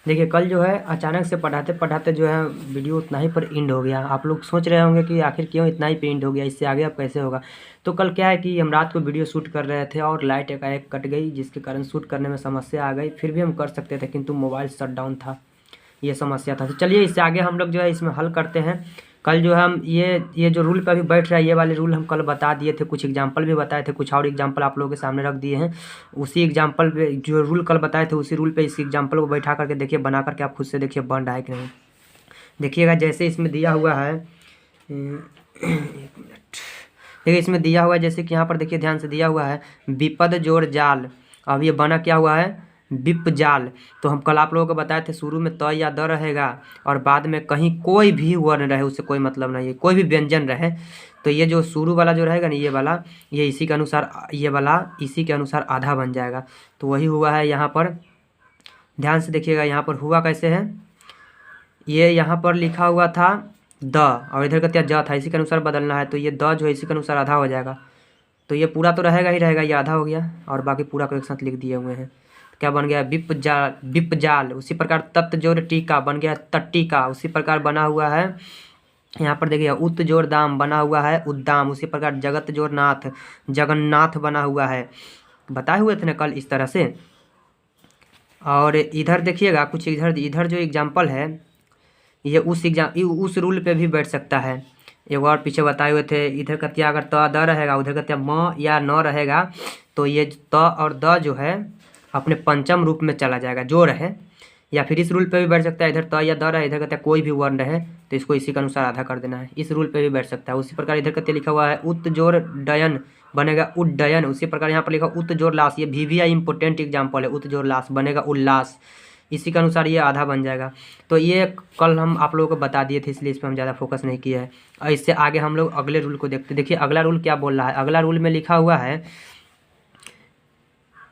देखिए कल जो है अचानक से पढ़ाते पढ़ाते जो है वीडियो उतना ही पर एंड हो गया। आप लोग सोच रहे होंगे कि आखिर क्यों इतना ही पे एंड हो गया, इससे आगे अब कैसे होगा। तो कल क्या है कि हम रात को वीडियो शूट कर रहे थे और लाइट एकाएक कट गई, जिसके कारण शूट करने में समस्या आ गई। फिर भी हम कर सकते थे किंतु मोबाइल शट डाउन था, ये समस्या था। तो चलिए इससे आगे हम लोग जो है इसमें हल करते हैं। कल जो हम ये जो रूल पे अभी बैठ रहा है, ये वाले रूल हम कल बता दिए थे, कुछ एग्जांपल भी बताए थे, कुछ और एग्जांपल आप लोगों के सामने रख दिए हैं। उसी एग्जांपल पे जो रूल कल बताए थे, उसी रूल पे इस एग्जांपल को बैठा करके देखिए, बना करके आप खुद से देखिए बन रहा है कि नहीं। देखिएगा जैसे इसमें दिया हुआ है, एक मिनट। देखिए इसमें दिया हुआ है, जैसे कि यहाँ पर देखिए ध्यान से दिया हुआ है विपद जोड़ जाल। अब ये बना क्या हुआ है, विप जाल। तो हम कल आप लोगों को बताए थे शुरू में त या द रहेगा और बाद में कहीं कोई भी वर्ण रहे, उससे कोई मतलब नहीं है, कोई भी व्यंजन रहे। तो ये जो शुरू वाला जो रहेगा ना, ये वाला, ये इसी के अनुसार, ये वाला इसी के अनुसार आधा बन जाएगा। तो वही हुआ है यहाँ पर। ध्यान से देखिएगा यहाँ पर हुआ कैसे है। ये यहाँ पर लिखा हुआ था द और इधर का क्या ज था, इसी के अनुसार बदलना है। तो ये द जो है इसी के अनुसार आधा हो जाएगा। तो ये पूरा तो रहेगा ही रहेगा, ये आधा हो गया और बाकी पूरा को एक साथ लिख दिए हुए हैं। तो क्या बन गया, विप जाल, विप जाल। उसी प्रकार तत् जोड़ टीका बन गया तट्टिका। उसी प्रकार बना हुआ है यहाँ पर देखिए उत जोड़ दाम बना हुआ है उद्दाम। उसी प्रकार जगत जोड़ नाथ, जगन्नाथ बना हुआ है। बताए हुए थे ना कल इस तरह से। और इधर देखिएगा कुछ, इधर इधर जो एग्जाम्पल है, ये उस रूल पे भी बैठ सकता है। एक और पीछे बताए हुए थे, इधर का त्या अगर त द रहेगा, उधर का त्या म या न रहेगा, तो ये त और द जो है अपने पंचम रूप में चला जाएगा, जो रहे। या फिर इस रूल पे भी बैठ सकता है, इधर त या द रहे, इधर का त्या कोई भी वर्ण रहे, तो इसको इसी के अनुसार आधा कर देना है। इस रूल पे भी बैठ सकता है। उसी प्रकार इधर का त्या लिखा हुआ है उत जोड़ डयन बनेगा उड्डयन। उसी प्रकार यहाँ पर लिखा उत जोड़ लाश, ये भी इंपोर्टेंट एग्जाम्पल है। उत जोड़ लाश बनेगा उल्लास। इसी के अनुसार ये आधा बन जाएगा। तो ये कल हम आप लोगों को बता दिए थे, इसलिए इस पर हम ज़्यादा फोकस नहीं किए हैं। और इससे आगे हम लोग अगले रूल को देखते। देखिए अगला रूल क्या बोल रहा है। अगला रूल में लिखा हुआ है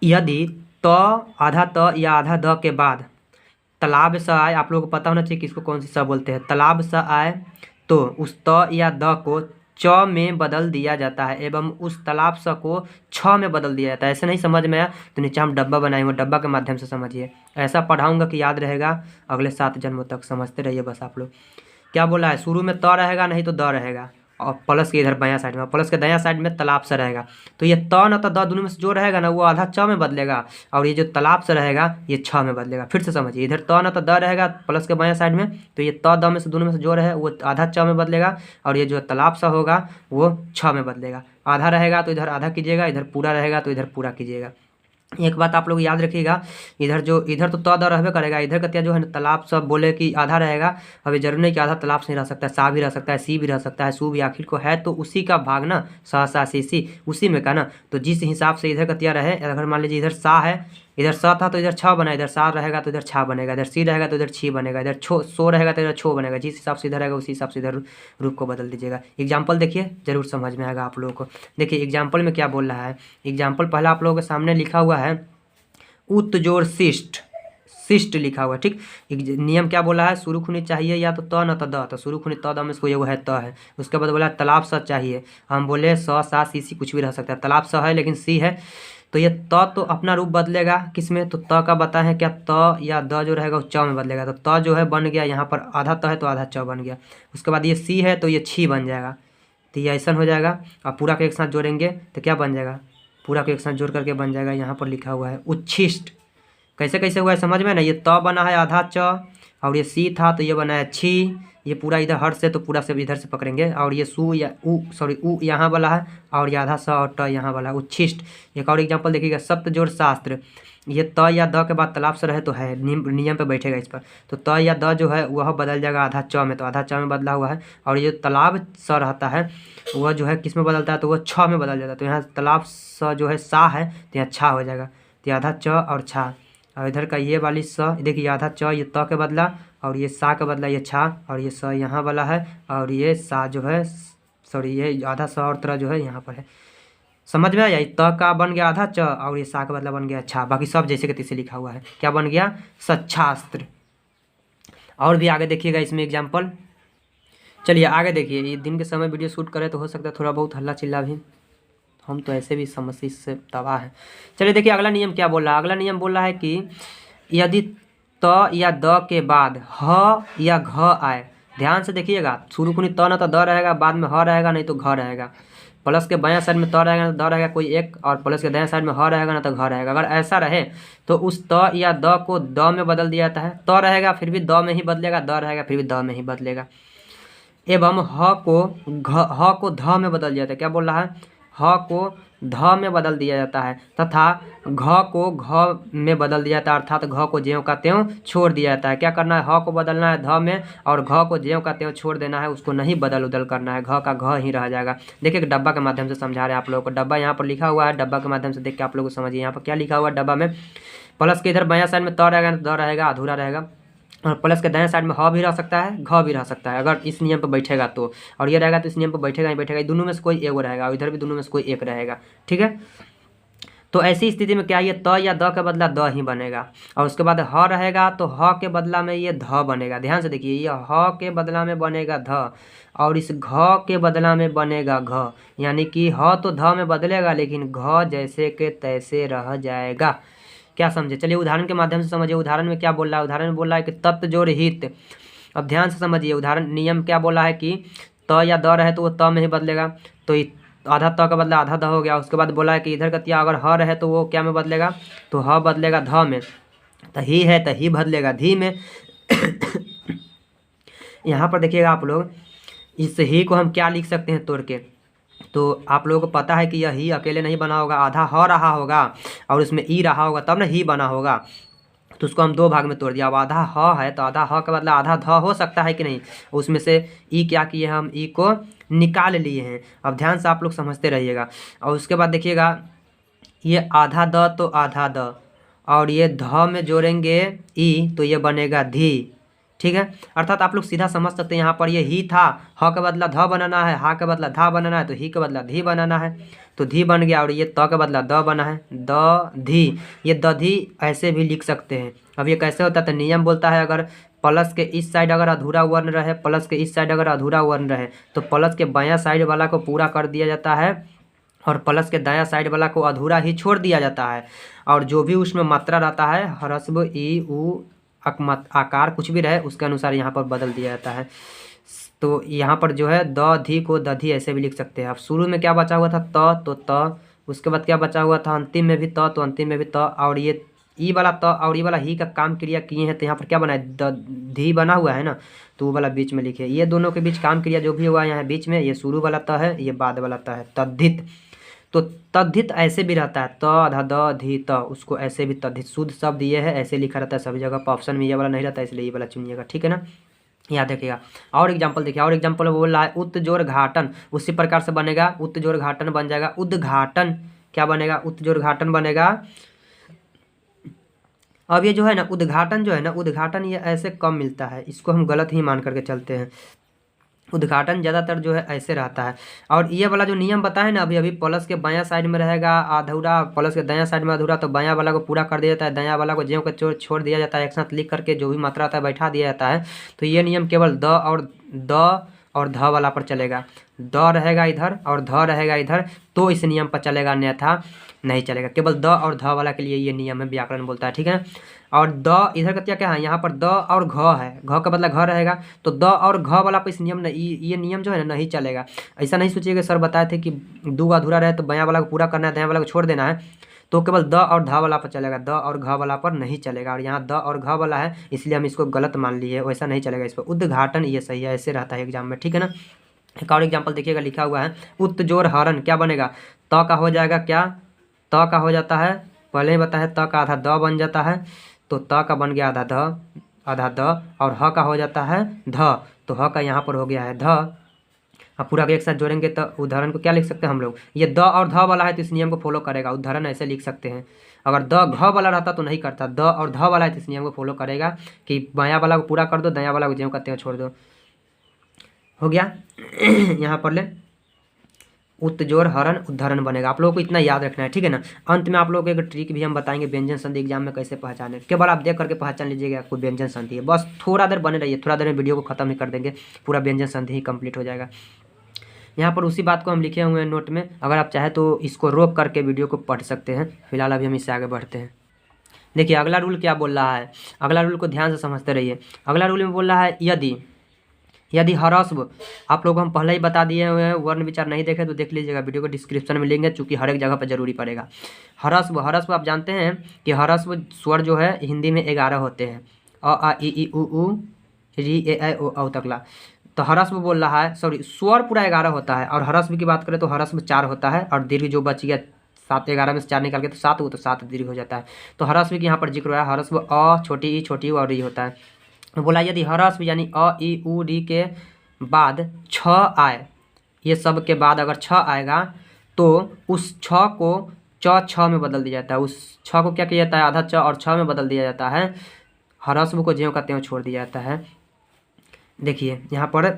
यदि त आधा त या आधा द के बाद तालाब स आए, आप लोगों को पता होना चाहिए कि इसको कौन सी स बोलते हैं। तालाब स आए तो उस त या द को च में बदल दिया जाता है एवं उस तालाब स को छ में बदल दिया जाता है। ऐसे नहीं समझ में आया तो नीचे हम डब्बा बनाए हुए, डब्बा के माध्यम से समझिए। ऐसा पढ़ाऊंगा कि याद रहेगा अगले 7 जन्मों तक। समझते रहिए बस आप लोग। क्या बोला है, शुरू में त रहेगा नहीं तो द रहेगा, और प्लस के इधर बायां साइड में, प्लस के दायां साइड में तालाब से रहेगा। तो ये त न तो द दोनों में से जो रहेगा ना, वो आधा च में बदलेगा, और ये जो तालाब से रहेगा ये छ में बदलेगा। फिर से समझिए, इधर त न तो द रहेगा प्लस के बायां साइड में, तो ये त द में से दोनों में से जो रहे वो आधा च में बदलेगा, और ये जो तालाब सा होगा वो छ में बदलेगा। आधा रहेगा तो इधर आधा कीजिएगा, इधर पूरा रहेगा तो इधर पूरा कीजिएगा। एक बात आप लोग याद रखिएगा, इधर तो त द रहबे करेगा, इधर का त्या जो है ना तालाब सब बोले कि आधा रहेगा। अभी जरूर नहीं कि आधा तालाब से नहीं रह सकता है, सा भी रह सकता है, सी भी रह सकता है, सू भी आखिर को है, तो उसी का भाग ना, सा सा सी सी उसी में का ना। तो जिस हिसाब से इधर का त्या रहे, अगर मान लीजिए इधर सा है, इधर सा था तो इधर छ बना, इधर सा रहेगा तो इधर छा बनेगा, इधर सी रहेगा तो इधर छी बनेगा, इधर छो सो रहेगा तो इधर छो बनेगा। जिस हिसाब से इधर रहेगा उसी हिसाब से इधर रूप को बदल दीजिएगा। एग्जाम्पल देखिए, जरूर समझ में आएगा आप लोगों को। देखिए एग्जाम्पल में क्या बोल रहा है। एग्जाम्पल पहला आप लोगों के सामने लिखा हुआ है उत जोड़ शिष्ट, शिष्ट लिखा हुआ है, ठीक। नियम क्या बोला है, शुरू खुनी चाहिए या तो त न तो द, तो शुरू खुनी त द में इसको एगो है त है। उसके बाद बोला तालाब स चाहिए, हम बोले स सा सी सी कुछ भी रह सकता है, तालाब स है लेकिन सी है, तो ये त तो अपना रूप बदलेगा किस में, तो त का बताए हैं क्या, त या द जो रहेगा वो च में बदलेगा। तो त जो है बन गया, यहाँ पर आधा त है तो आधा च बन गया। उसके बाद ये सी है तो ये छी बन जाएगा। तो ये ऐसा हो जाएगा। अब पूरा के एक साथ जोड़ेंगे तो क्या बन जाएगा, पूरा को एक साथ जोड़ करके बन जाएगा। यहाँ पर लिखा हुआ है उच्छिष्ट। कैसे कैसे हुआ है समझ में ना, ये त बना है आधा च, और ये सी था तो ये बना है छी। ये पूरा इधर हर से तो पूरा से इधर से पकड़ेंगे, और ये सू या उ यहाँ वाला है, और ये आधा स और ट यहाँ वाला है, उच्छिष्ट। एक और एग्जाम्पल देखिएगा, सप्त जोड़ शास्त्र। ये त या द के बाद तालाब से रहे तो है, नियम पे बैठेगा इस पर। तो त या द जो है वह बदल जाएगा आधा च में, तो आधा च में बदला हुआ है। और ये तालाब स रहता है वह जो है किस में बदलता है, तो वह छ में बदल जाता है। तो यहाँ तालाब स जो है सा है तो यहाँ छा हो जाएगा। तो आधा च और छा, और इधर का ये वाली स देखिए, आधा च ये त के बदला, और ये सा के बदला ये छा, और ये स यहाँ वाला है, और ये सा जो है ये आधा स और तरह जो है यहाँ पर है। समझ में आया, त का बन गया आधा च, और ये सा का बदला बन गया छा। बाकी सब जैसे के तैसे लिखा हुआ है। क्या बन गया, सच्छास्त्र। और भी आगे देखिएगा इसमें एग्जाम्पल। चलिए आगे देखिए, ये दिन के समय वीडियो शूट करें तो हो सकता है थोड़ा बहुत हल्ला चिल्ला भी, हम तो ऐसे भी समस्या से तबाह है। चलिए देखिए अगला नियम क्या बोल रहा है। अगला नियम बोल रहा है कि यदि त या द के बाद ह या घ आए, ध्यान से देखिएगा, शुरू कुनी त ना तो द रहेगा, बाद में ह रहेगा नहीं तो घ रहेगा। प्लस के बायां साइड में त रहेगा ना तो द रहेगा कोई एक, और प्लस के दायां साइड में ह रहेगा ना तो घ रहेगा। अगर ऐसा रहे तो उस त या द को द में बदल दिया जाता है। त रहेगा फिर भी द में ही बदलेगा, द रहेगा फिर भी द में ही बदलेगा। एवं ह को ध में बदल दिया जाता है। क्या बोल रहा है? ह को ध में बदल दिया जाता है तथा घ को घ में बदल दिया जाता है, अर्थात घ को ज्यों का त्यों छोड़ दिया जाता है। क्या करना है? ह को बदलना है ध में और घ को ज्यों का त्यों छोड़ देना है, उसको नहीं बदल उदल करना है, घ का घ ही रह जाएगा। देखिए डब्बा के माध्यम से समझा रहे हैं आप लोगों को। डब्बा यहाँ पर लिखा हुआ है, डब्बा के माध्यम से देख के आप लोग को समझिए। यहाँ पर क्या लिखा हुआ है डब्बा में? प्लस के इधर बायां साइड में त रहेगा तो द रहेगा, अधूरा रहेगा, और प्लस के दाएं साइड में ह भी रह सकता है, घ भी रह सकता है अगर इस नियम पर बैठेगा तो, और ये रहेगा तो इस नियम पर बैठेगा ही बैठेगा। दोनों में से कोई एक रहेगा और इधर भी दोनों में से कोई एक रहेगा। ठीक है, तो ऐसी स्थिति में क्या, ये त या द का बदला द ही बनेगा, और उसके बाद ह रहेगा तो ह के बदला में ये ध बनेगा। ध्यान से देखिए, ये ह के बदला में बनेगा ध और इस घ के बदला में बनेगा घ, यानी कि ह तो ध में बदलेगा लेकिन घ जैसे के तैसे रह जाएगा। क्या समझे? चलिए उदाहरण के माध्यम से समझिए। उदाहरण में क्या बोल रहा है? उदाहरण में बोल रहा है कि तत्व जोड़ हित। अब ध्यान से समझिए, उदाहरण नियम क्या बोला है कि त या द रहे तो वो त में ही बदलेगा, तो आधा त का बदला आधा द हो गया। उसके बाद बोला है कि इधर कतिया अगर ह रहे तो वो क्या में बदलेगा? तो ह बदलेगा ध में, तो ही है तो ही बदलेगा धी में। यहाँ पर देखिएगा आप लोग, इस ही को हम क्या लिख सकते हैं तोड़ के? तो आप लोगों को पता है कि यह ही अकेले नहीं बना होगा, आधा ह रहा होगा और उसमें ई रहा होगा तब ना ही बना होगा, तो उसको हम दो भाग में तोड़ दिया। अब आधा ह है तो आधा ह का बदला आधा ध हो सकता है कि नहीं? उसमें से ई क्या किए, हम ई को निकाल लिए हैं। अब ध्यान से आप लोग समझते रहिएगा। और उसके बाद देखिएगा, ये आधा द तो आधा द, और ये ध में जोड़ेंगे ई तो ये बनेगा धी। ठीक है, अर्थात आप लोग सीधा समझ सकते हैं। यहाँ पर ये ही था, ह का बदला ध बनाना है, हा का बदला धा बनाना है, तो ही का बदला धी बनाना है, तो धी बन गया। और ये त का बदला द बना है, द धी। ये द धी ऐसे भी लिख सकते हैं। अब ये कैसे होता है? तो नियम बोलता है अगर प्लस के इस साइड अगर अधूरा वर्ण रहे, प्लस के इस साइड अगर अधूरा वर्ण रहे तो प्लस के बायां साइड वाला को पूरा कर दिया जाता है और प्लस के दायां साइड वाला को अधूरा ही छोड़ दिया जाता है। और जो भी उसमें मात्रा रहता है, ह्रस्व ई उ आकार कुछ भी रहे उसके अनुसार यहाँ पर बदल दिया जाता है। तो यहाँ पर जो है द धी को दधी ऐसे भी लिख सकते हैं। अब शुरू में क्या बचा हुआ था? त, तो त, उसके बाद क्या बचा हुआ था? अंतिम में भी त, तो अंतिम में भी त, और ये ई वाला त और ई वाला ही का काम क्रिया किए हैं, तो यहाँ पर क्या बना है? द धी बना हुआ है ना, तो वो वाला बीच में लिखे। ये दोनों के बीच काम क्रिया जो भी हुआ यहाँ बीच में, ये शुरू वाला त है, ये बाद वाला त है, तद्धित। तो तद्धित ऐसे भी रहता है, त आधा द धी त, उसको ऐसे भी तद्धित शुद्ध शब्द ये है, ऐसे लिखा रहता है सभी जगह पर। ऑप्शन में ये वाला नहीं रहता है, इसलिए ये वाला चुनिएगा। ठीक है ना, याद रखिएगा। और एग्जाम्पल देखिए, और एग्जाम्पल बोल रहा है उत जोड़ घाटन, उसी प्रकार से बनेगा, उत जोड़ घाटन बन जाएगा। उद्घाटन क्या बनेगा? उत जोड़ घाटन बनेगा। अब ये जो है ना उद्घाटन, जो है ना उद्घाटन, ये ऐसे कम मिलता है, इसको हम गलत ही मान करके चलते हैं। उद्घाटन ज़्यादातर जो है ऐसे रहता है। और ये वाला जो नियम बताए ना अभी अभी, प्लस के बायां साइड में रहेगा अधूरा, प्लस के दायां साइड में अधूरा, तो बायां वाला को पूरा कर दिया जाता है, दायां वाला को ज्यों को छोड़ दिया जाता है, एक साथ लिख करके जो भी मात्रा आता है बैठा दिया जाता है। तो ये नियम केवल द और ध वाला पर चलेगा। द रहेगा इधर और ध रहेगा इधर, तो इस नियम पर चलेगा, अन्यथा नहीं चलेगा। केवल द और ध वाला के लिए ये नियम है, व्याकरण बोलता है। ठीक है, और द इधर का क्या है? यहाँ पर द और घ है, घ का बदला घ रहेगा, तो द और घ वाला पर इस नियम नहीं, ये नियम जो है ना नहीं चलेगा। ऐसा नहीं सोचिएगा सर बताए थे कि दो अधूरा रहे तो बायां वाला को पूरा करना है, दायां वाला को छोड़ देना है, तो केवल द और ध वाला पर चलेगा, द और घ वाला पर नहीं चलेगा। और यहाँ द और घ वाला है इसलिए हम इसको गलत मान लिए, वैसा नहीं चलेगा इस पर। उद्घाटन ये सही है, ऐसे रहता है एग्जाम में। ठीक है ना, एक और एग्जाम्पल देखिएगा, लिखा हुआ है उत जोड़ हरण क्या बनेगा? त का हो जाएगा क्या? त का हो जाता है, पहले ही बताया, त का आधा द बन जाता है, तो त का बन गया आधा द, और ह का हो जाता है ध, तो ह का यहाँ पर हो गया है ध। अब पूरा एक साथ जोड़ेंगे तो उदाहरण को क्या लिख सकते हैं हम लोग? ये द और ध वाला है तो इस नियम को फॉलो करेगा, उदाहरण ऐसे लिख सकते हैं। अगर द घ वाला रहता तो नहीं करता, द और ध वाला है तो इस नियम को फॉलो करेगा कि बायां वाला को पूरा कर दो, दायां वाला को ज्यों का त्यों छोड़ दो। हो गया। यहाँ पर ले उत्जोड़ हरण उद्धरण बनेगा, आप लोगों को इतना याद रखना है। ठीक है ना, अंत में आप लोगों को एक ट्रिक भी हम बताएंगे, व्यंजन संधि एग्जाम में कैसे पहचाने, केवल आप देख करके पहचान लीजिएगा कोई व्यंजन संधि है, बस थोड़ा देर बने रहिए, थोड़ा देर में वीडियो को खत्म ही कर देंगे, पूरा व्यंजन संधि ही कंप्लीट हो जाएगा। यहाँ पर उसी बात को हम लिखे हुए हैं नोट में, अगर आप चाहे तो इसको रोक करके वीडियो को पढ़ सकते हैं। फिलहाल अभी हम इससे आगे बढ़ते हैं। देखिए अगला रूल क्या बोल रहा है, अगला रूल को ध्यान से समझते रहिए। अगला रूल में बोल रहा है यदि ह्रस्व, आप लोग हम पहले ही बता दिए हुए हैं, वर्ण विचार नहीं देखे तो देख लीजिएगा, वीडियो को डिस्क्रिप्शन में लेंगे, चूँकि हर एक जगह पर जरूरी पड़ेगा। ह्रस्व आप जानते हैं कि ह्रस्व स्वर जो है हिंदी में 11 होते हैं, अ आ इ ई उ ऊ री ए ऐ ओ औ तकला। तो ह्रस्व बोल रहा है, सॉरी स्वर पूरा 11 होता है, और ह्रस्व की बात करें तो ह्रस्व 4 होता है, और दीर्घ जो बच गया 7, 11 में से 4 निकाल के तो 7, वो तो 7 दीर्घ हो जाता है। तो ह्रस्व की यहाँ पर जिक्र हुआ है, ह्रस्व अ छोटी ई और री होता है। बोला यदि ह्रस्व यानी अ ई उ री के बाद छ आए, ये सब के बाद अगर छ आएगा तो उस छ को छ में बदल दिया जाता है, उस छ को क्या किया जाता है, आधा छ और छ में बदल दिया जाता है, ह्रस्व को ज्यों का त्यों छोड़ दिया जाता है। देखिए यहाँ पर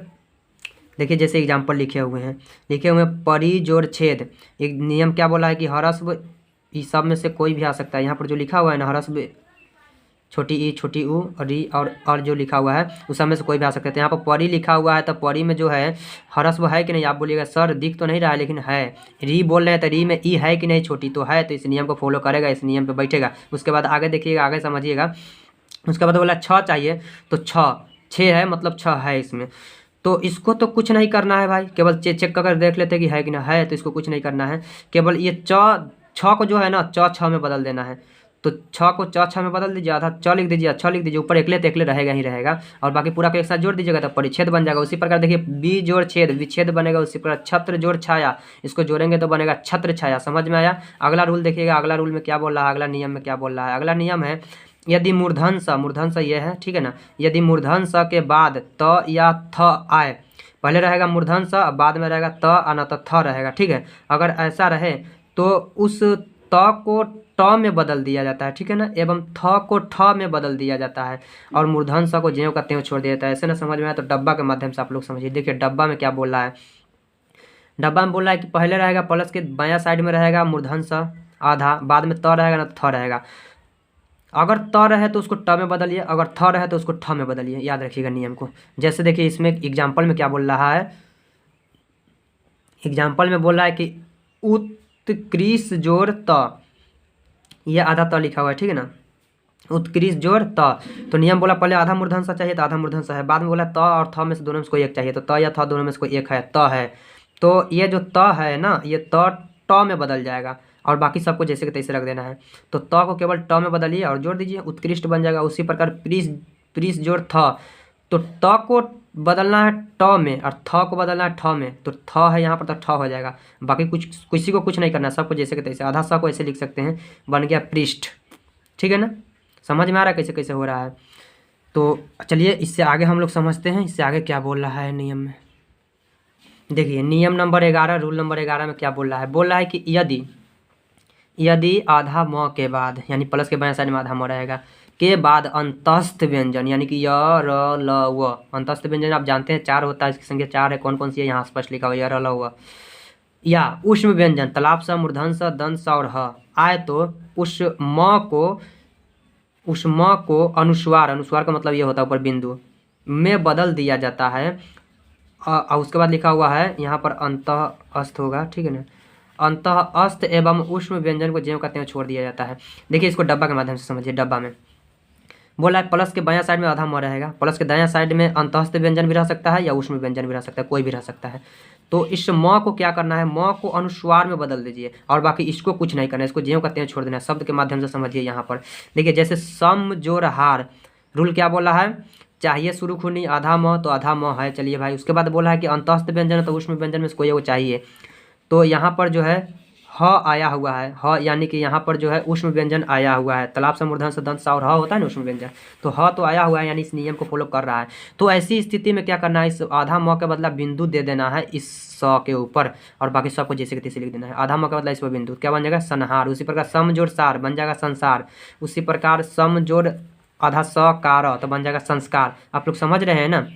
देखिए जैसे एग्जाम्पल लिखे हुए हैं परी जोड़ छेद। एक नियम क्या बोला है कि ह्रस्व इस सब में से कोई भी आ सकता है। यहाँ पर जो लिखा हुआ है ना, ह्रस्व छोटी ई छोटी ऊ और री और जो लिखा हुआ है उस सब में से कोई भी आ सकते हैं। यहाँ पर परी लिखा हुआ है, तो परी में जो है ह्रस्व है कि नहीं, आप बोलिएगा सर दिख तो नहीं रहा है लेकिन है। री बोल रहे हैं तो री में ई है कि नहीं छोटी, तो है, तो इस नियम को फॉलो करेगा, इस नियम पे बैठेगा। उसके बाद आगे देखिएगा, आगे समझिएगा। उसके बाद बोला छ चाहिए, तो छः है मतलब छ है इसमें, तो इसको तो कुछ नहीं करना है भाई, केवल चेक कर देख लेते कि है कि ना है, तो इसको कुछ नहीं करना है, केवल ये छ को जो है ना छ में बदल देना है। तो छ को छ में बदल दीजिए, आधा छ लिख दीजिए, छ लिख दीजिए, ऊपर एकले तो एकले रहेगा ही रहेगा, और बाकी पूरा को एक साथ जोड़ दीजिएगा तो परिच्छेद बन जाएगा। उसी प्रकार देखिए बी जोड़ छेद विच्छेद बनेगा, उसी प्रकार छत्र जोड़ छाया, इसको जोड़ेंगे तो बनेगा छत्र छाया। समझ में आया। अगला रूल देखिएगा, अगला रूल में क्या बोल रहा है, अगला नियम में क्या बोल रहा है। अगला नियम है यदि मूर्धन स ये है, ठीक है ना, यदि मूर्धन स के बाद त या थ आए, पहले रहेगा मूर्धन स, बाद में रहेगा त आना तो थ रहेगा, ठीक है। अगर ऐसा रहे तो उस त को ट में बदल दिया जाता है, ठीक है ना, एवं थ को ठ में बदल दिया जाता है, और मूर्धन स को ज्यों का त्यों छोड़ दिया जाता है। ऐसे ना समझ में आया तो डब्बा के माध्यम से आप लोग समझिए। देखिए डब्बा में क्या बोल रहा है, डब्बा में बोल रहा है कि पहले रहेगा प्लस के बायां साइड में रहेगा मूर्धन स आधा, बाद में त रहेगा ना थ रहेगा। अगर त रहे तो उसको ट में बदलिए, अगर थ रहे तो उसको ठ में बदलिए, याद रखिएगा नियम को। जैसे देखिए इसमें एग्जाम्पल में क्या बोल रहा है, एग्जाम्पल में बोल रहा है कि उत्कृष्ट जोड़ त, ये आधा त लिखा हुआ है, ठीक है ना, उत्कृष्ट जोड़ त। तो नियम बोला पहले आधा मूर्धन सा चाहिए तो आधा मूर्धन सा है, बाद में बोला त और थ में से दोनों में से कोई एक चाहिए, तो त या थ दोनों में से कोई एक है, त है। तो ये जो त है ना, ये त में बदल जाएगा, और बाकी सबको जैसे कि तैसे रख देना है। तो त को केवल ट में बदलिए और जोड़ दीजिए, उत्कृष्ट बन जाएगा। उसी प्रकार प्रीस जोड़ थ, तो त को बदलना है ट में और थ को बदलना है ठ में, तो थ है यहाँ पर तो ठ हो जाएगा। बाकी किसी को कुछ नहीं करना, सबको जैसे कि तैसे। आधा स को ऐसे लिख सकते हैं, बन गया पृष्ठ, ठीक है ना। समझ में आ रहा है कैसे कैसे हो रहा है। तो चलिए इससे आगे हम लोग समझते हैं, इससे आगे क्या बोल रहा है नियम में। देखिए नियम नंबर 11, रूल नंबर 11 में क्या बोल रहा है, बोल रहा है कि यदि आधा म के बाद, यानी प्लस के बाएं साइड में आधा म रहेगा, के बाद अंतस्थ व्यंजन यानी कि य र ल व, अंतस्थ व्यंजन आप जानते हैं 4 होता है, इसकी संख्या 4 है। कौन कौन सी है यहाँ स्पष्ट लिखा हुआ, य र ल व। या उष्म व्यंजन तालाब स मूर्धन स दंत स और ह आए, तो उस म को अनुस्वार का मतलब ये होता है ऊपर बिंदु में बदल दिया जाता है। उसके बाद लिखा हुआ है यहाँ पर अंतः अस्त होगा, ठीक है ना, अंतः अस्त एवं उष्म व्यंजन को ज्यों का त्यों छोड़ दिया जाता है। देखिए इसको डब्बा के माध्यम से समझिए। डब्बा में बोला है प्लस के बायां साइड में आधा म रहेगा, प्लस के दायां साइड में अंतःस्थ व्यंजन भी रह सकता है या उष्म व्यंजन भी रह सकता है, कोई भी रह सकता है। तो इस म को क्या करना है, म को अनुस्वार में बदल दीजिए, और बाकी इसको कुछ नहीं करना है, इसको ज्यों का त्यों छोड़ देना है। शब्द के माध्यम से समझिए। यहाँ पर देखिए जैसे सम जोड़ हार, रूल क्या बोला है, चाहिए शुरू खूनी आधा म, तो आधा म है, चलिए भाई। उसके बाद बोला है कि अंतःस्थ व्यंजन है तो उष्म व्यंजन में से कोई वो चाहिए, तो यहाँ पर जो है ह आया हुआ है, ह यानी कि यहाँ पर जो है उष्म व्यंजन आया हुआ है। तालाब से मूर्धन से दंत सा और ह होता है ना उष्म व्यंजन, तो ह तो आया हुआ है, यानी इस नियम को फॉलो कर रहा है। तो ऐसी स्थिति में क्या करना है, इस आधा म के बदला बिंदु दे देना है इस स के ऊपर, और बाकी सबको जैसे कि तैसे लिख देना है। आधा म के बदला इस पर बिंदु, क्या बन जाएगा, संहार। उसी प्रकार सम जोड़ सार बन जाएगा संसार। उसी प्रकार सम जोड़ आधा स कार तो बन जाएगा संस्कार। आप लोग समझ रहे हैं ना।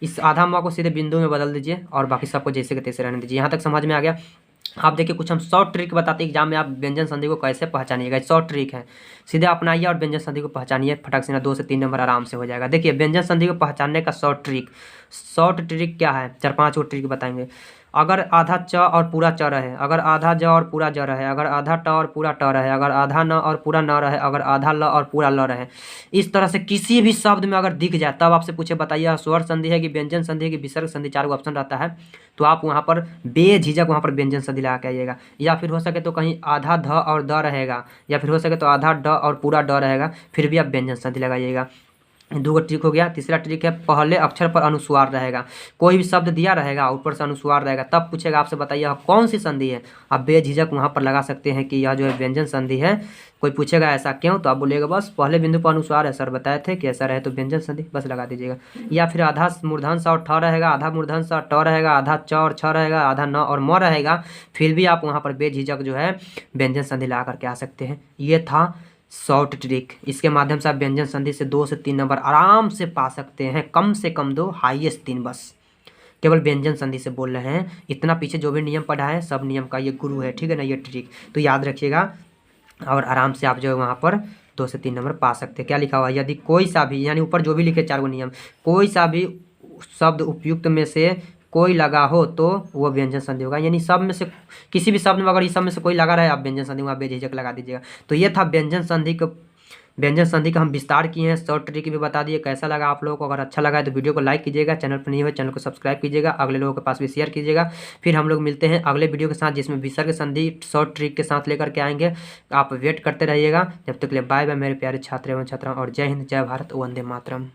इस आधा म को सीधे बिंदु में बदल दीजिए और बाकी सबको जैसे के तैसे रहने दीजिए। यहाँ तक समझ में आ गया। आप देखिए कुछ हम शॉर्ट ट्रिक बताते हैं एग्जाम में, आप व्यंजन संधि को कैसे पहचानिएगा। शॉर्ट ट्रिक है, सीधे अपनाइए और व्यंजन संधि को पहचानिए, फटाक से ना 2 से 3 नंबर आराम से हो जाएगा। देखिए व्यंजन संधि को पहचानने का शॉर्ट ट्रिक क्या है, 4-5 और ट्रिक बताएंगे। अगर आधा च और पूरा च रहे, अगर आधा ज और पूरा ज रहे, अगर आधा ट और पूरा ट रहे, अगर आधा न और पूरा न रहे, अगर आधा ल और पूरा ल रहे, इस तरह से किसी भी शब्द में अगर दिख जाए तब आपसे पूछे बताइए स्वर संधि है कि व्यंजन संधि है कि विसर्ग संधि, 4 ऑप्शन रहता है। तो आप वहाँ पर बेझिझक वहाँ पर व्यंजन संधि लगा के आइएगा। या फिर हो सके तो कहीं आधा ध और द रहेगा, या फिर हो सके तो आधा ड और पूरा ड रहेगा, फिर भी आप व्यंजन संधि लगाइएगा। 2 ट्रिक हो गया। तीसरा ट्रिक है पहले अक्षर पर अनुस्वार रहेगा। कोई भी शब्द दिया रहेगा ऊपर से अनुस्वार रहेगा, तब पूछेगा आपसे बताइए यह कौन सी संधि है। आप बेझिझक वहाँ पर लगा सकते हैं कि यह जो है व्यंजन संधि है। कोई पूछेगा ऐसा क्यों, तो आप बोलिएगा बस पहले बिंदु पर अनुस्वार है, सर बताए थे कि ऐसा रहे तो व्यंजन संधि, बस लगा दीजिएगा। या फिर आधा मूर्धन सा और ठ रहेगा, आधा मूर्धन सा ट रहेगा, आधा च और छ रहेगा, आधा न और म रहेगा, फिर भी आप वहाँ पर बेझिझक जो है व्यंजन संधि लगा करके आ सकते हैं। ये था शॉर्ट ट्रिक। इसके माध्यम से आप व्यंजन संधि से 2 से 3 नंबर आराम से पा सकते हैं, कम से कम 2, हाईएस्ट 3 बस। केवल व्यंजन संधि से बोल रहे हैं। इतना पीछे जो भी नियम पढ़ा है सब नियम का ये गुरु है, ठीक है ना, ये ट्रिक तो याद रखिएगा और आराम से आप जो है वहाँ पर 2 से 3 नंबर पा सकते हैं। क्या लिखा हुआ है, यदि कोई सा भी, यानी ऊपर जो भी लिखे 4 नियम, कोई सा भी शब्द उपयुक्त में से कोई लगा हो तो वो व्यंजन संधि होगा। यानी सब में से किसी भी शब्द में अगर इस सब में से कोई लगा रहे आप व्यंजन संधि वहाँ बेझिझक लगा दीजिएगा। तो ये था व्यंजन संधि का हम विस्तार किए हैं, शॉर्ट ट्रिक भी बता दिए। कैसा लगा आप लोगों को, अगर अच्छा लगा है तो वीडियो को लाइक कीजिएगा, चैनल पर नहीं हो चैनल को सब्सक्राइब कीजिएगा, अगले लोगों के पास भी शेयर कीजिएगा। फिर हम लोग मिलते हैं अगले वीडियो के साथ जिसमें विसर्ग संधि शॉर्ट ट्रिक के साथ लेकर के आएंगे। आप वेट करते रहिएगा। जब तक के लिए बाय बाय मेरे प्यारे छात्र एवं छात्राओं, और जय हिंद, जय भारत, वंदे मातरम।